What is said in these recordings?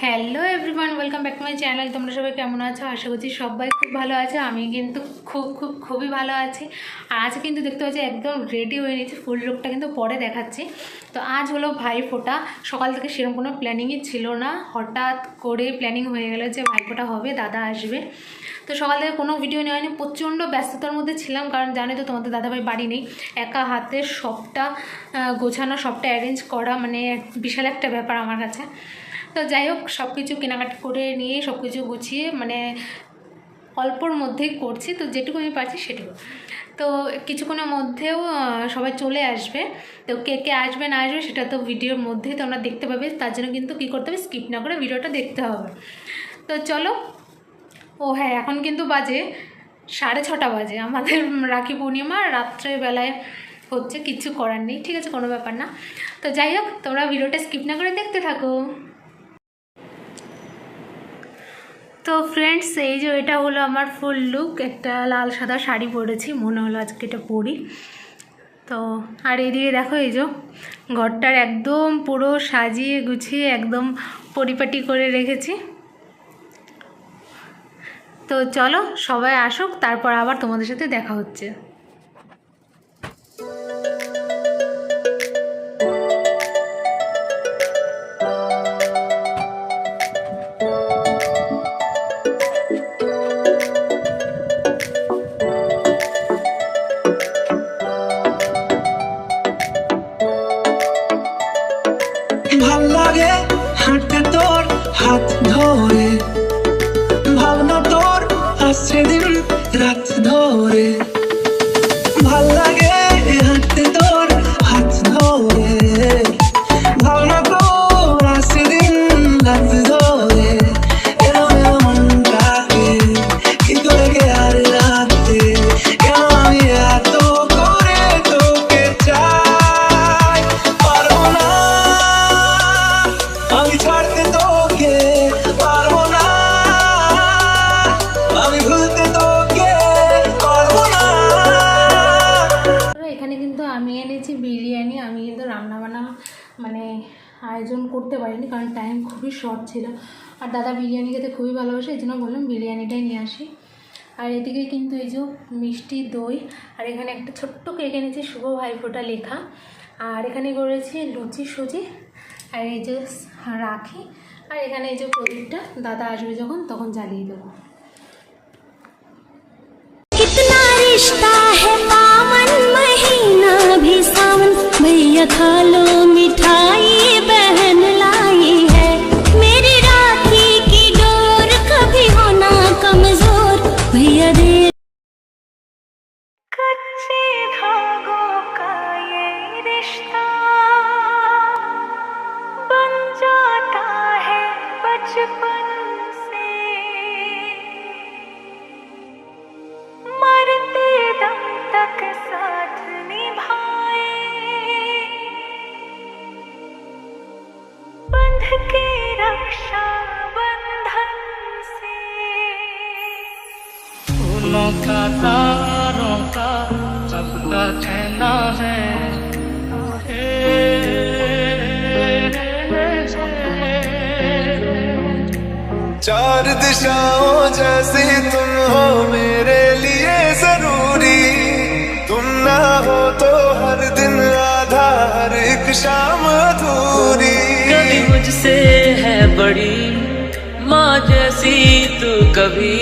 Hello everyone, welcome back to my channel. তোমরা সবাই কেমন আছো? আশা করছি সবাই খুব ভালো আছে। আমি কিন্তু খুবই ভালো আছি। আর আজ কিন্তু দেখতে পাচ্ছি একদম রেডি হয়ে নিয়েছি। ফুল লুকটা কিন্তু পরে দেখাচ্ছি। তো আজ হলো ভাইফোঁটা। সকাল থেকে সেরকম কোনো প্ল্যানিংই ছিল না, হঠাৎ করে প্ল্যানিং হয়ে গেল যে ভাইফোঁটা হবে, দাদা আসবে। তো সকাল থেকে কোনো ভিডিও নেওয়া হয়নি, প্রচণ্ড ব্যস্ততার মধ্যে ছিলাম। কারণ জানি তো তোমাদের দাদাভাই বাড়ি নেই, একা হাতে সবটা গোছানো, সবটা অ্যারেঞ্জ করা মানে বিশাল একটা ব্যাপার আমার কাছে। তো যাই হোক, সব কিছু কেনাকাটি করে নিয়ে সব কিছু গুছিয়ে মানে অল্পর মধ্যেই করছি। তো যেটুকু আমি পারছি সেটুকু। তো কিছুক্ষণের মধ্যেও সবাই চলে আসবে। তো কে কে আসবে না আসবে সেটা তো ভিডিওর মধ্যেই তোমরা দেখতে পাবে। তার জন্য কিন্তু কী করতে হবে, স্কিপ না করে ভিডিওটা দেখতে হবে। তো চলো। ও হ্যাঁ, এখন কিন্তু বাজে 6:30 বাজে। আমাদের রাখি পূর্ণিমা রাত্রেবেলায় হচ্ছে, কিচ্ছু করার নেই, ঠিক আছে, কোনো ব্যাপার না। তো যাই হোক, তোমরা ভিডিওটা স্কিপ না করে দেখতে থাকো। তো ফ্রেন্ডস, এই যে এটা হলো আমার ফুল লুক। একটা লাল সাদা শাড়ি পরেছি, মনে হলো আজকে এটা পরি। তো আর এইদিকে দেখো, এই যে ঘরটার একদম পুরো সাজিয়ে গুছিয়ে একদম পরিপাটি করে রেখেছি। তো চলো সবাই আসুক, তারপর আবার তোমাদের সাথে দেখা হচ্ছে। ভাল লাগে হাঁটতে তোর হাত ধরে, ভাবনা তোর আসছে দিন রাত ধরে। ভাল লাগে হাঁটতে তোর হাত ধরে, ভাবনা তোর আসছে দিন রাত ধরে। এলো এলো মনটাকে কি করে গে আর রাতে, কেন আমি এত করে তোকে চাই। পারবো না আমি ছাড়তে তোকে, পারবো না আমি ভুলতে তোকে, পারবো না। এখানে কিন্তু আমি এনেছি বিরিয়ানি। আমি কিন্তু রান্নাবান্না মানে আয়োজন করতে পারিনি, কারণ টাইম খুবই শর্ট ছিল। আর দাদা বিরিয়ানি খেতে খুবই ভালোবাসে, এই জন্য বললাম বিরিয়ানিটাই নিয়ে আসি। আর এদিকে কিন্তু এই যে মিষ্টি দই, আর এখানে একটা ছোট্ট কেক এনেছি শুভ ভাইফোঁটা লেখা। আর এখানে করেছি লুচি সুজি, আর এই যে রাখি। আর এখানে এই যে প্রদীপটা, দাদা আসবে যখন তখন জ্বালিয়ে দেবো। कितना रिश्ता है पावन, महीना भी सावन, भैया खा लो मिठाई बहन लाई है। मेरी राखी की डोर कभी होना कमजोर, भैया दे। कच्चे धागों का ये रिश्ता बन जाता है बचपन से, मरते दम तक साथ निभाए, बंध के रक्षा बंधन से। फूलों का तारों का सबका कहना है, चार दिशाओं जैसी तुम हो मेरे लिए जरूरी, तुम ना हो तो हर दिन आधा हर एक शाम अधूरी। कभी मुझसे है बड़ी माँ जैसी तू, कभी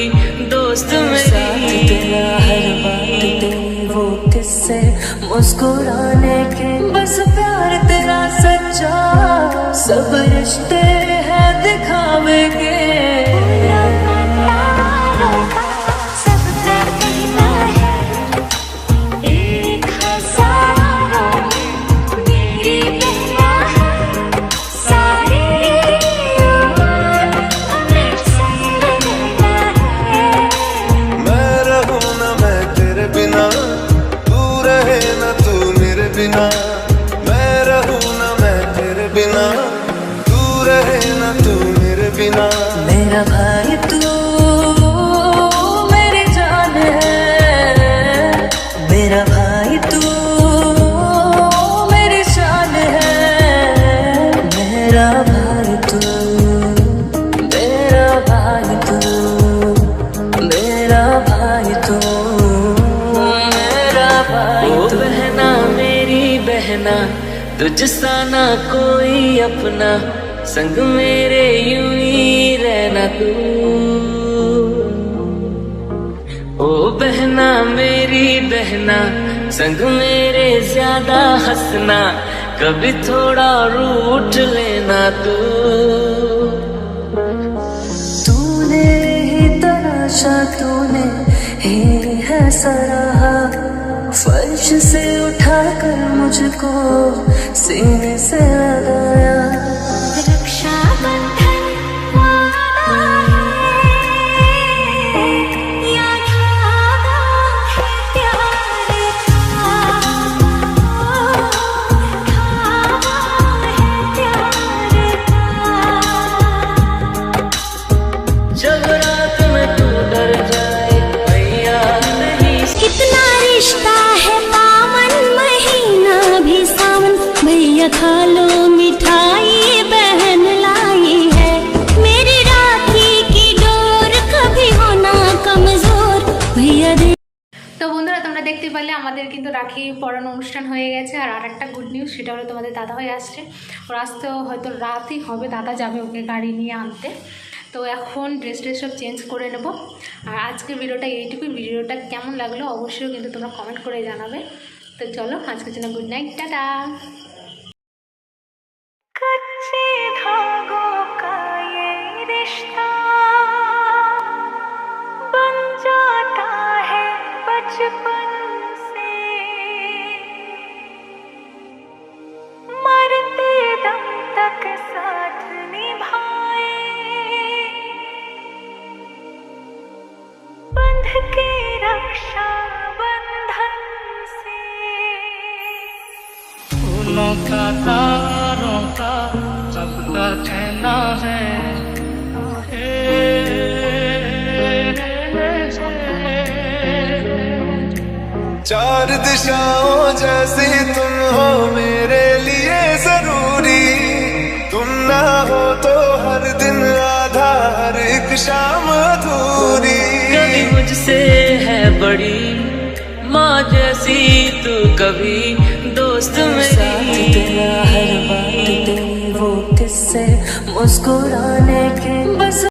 दोस्त मेरी। तेरा हर बात तेरी वो किस्से मुस्कुराने के, बस प्यार तेरा सच्चा, सब रिश्ते हैं दिखावे के। मैं रहूं ना मैं तेरे बिना, तू रहे ना तू मेरे बिना। मेरा भाई तू मेरी जान है, मेरा भाई तू मेरी जान है, मेरा भाई तू। तुझसा ना कोई अपना, संग मेरे यूं ही रहना तू। ओ बहना मेरी बहना, संग मेरे ज्यादा हंसना, कभी थोड़ा रूठ लेना तू। तूने ही तराशा, तूने ही है सराहा, फर्श से उठाकर मुझको सीने से लगाया। रक्षाबंधन वादा है या धागा है प्यार का, धागा है प्यार का। जब रात में तू डर जाए भैया नहीं। कितना रिश्ता है पावन, महीना भी सावन, भैया खा लो मिठाई बहन लाई है। मेरी राखी की डोर कभी होना कमजोर, भैया दे। তো বন্ধুরা তোমরা দেখতে পারলে আমাদের কিন্তু রাখি পরানো অনুষ্ঠান হয়ে গেছে। আর আরেকটা গুড নিউজ, সেটা হলো তোমাদের দাদা হয়ে আসছে। ওর আসতে হয়তো রাতই হবে, দাদা যাবে ওকে গাড়ি নিয়ে আনতে। তো এখন ড্রেস সব চেঞ্জ করে নেব। আর আজকের ভিডিওটা এইটুকুই। ভিডিওটা কেমন লাগলো অবশ্যই কিন্তু তোমরা কমেন্ট করে জানাবে। তো চলো আজকের জন্য গুড নাইট, টাটা। कच्चे धागों का ये रिश्ता बन जाता है बचपन से, मरते दम तक साथ निभाए, बंध के रक्षा बंधन से। फूलों का तारों का सबका कहना है, चार दिशाओं जैसी तुम हो मेरे लिए जरूरी, तुम ना हो तो हर दिन आधा, हर एक शाम अधूरी। कभी मुझसे है बड़ी माँ जैसी तू, कभी दोस्त मेरी। तेरा हर बात तेरी वो किस्से मुस्कुराने के बस।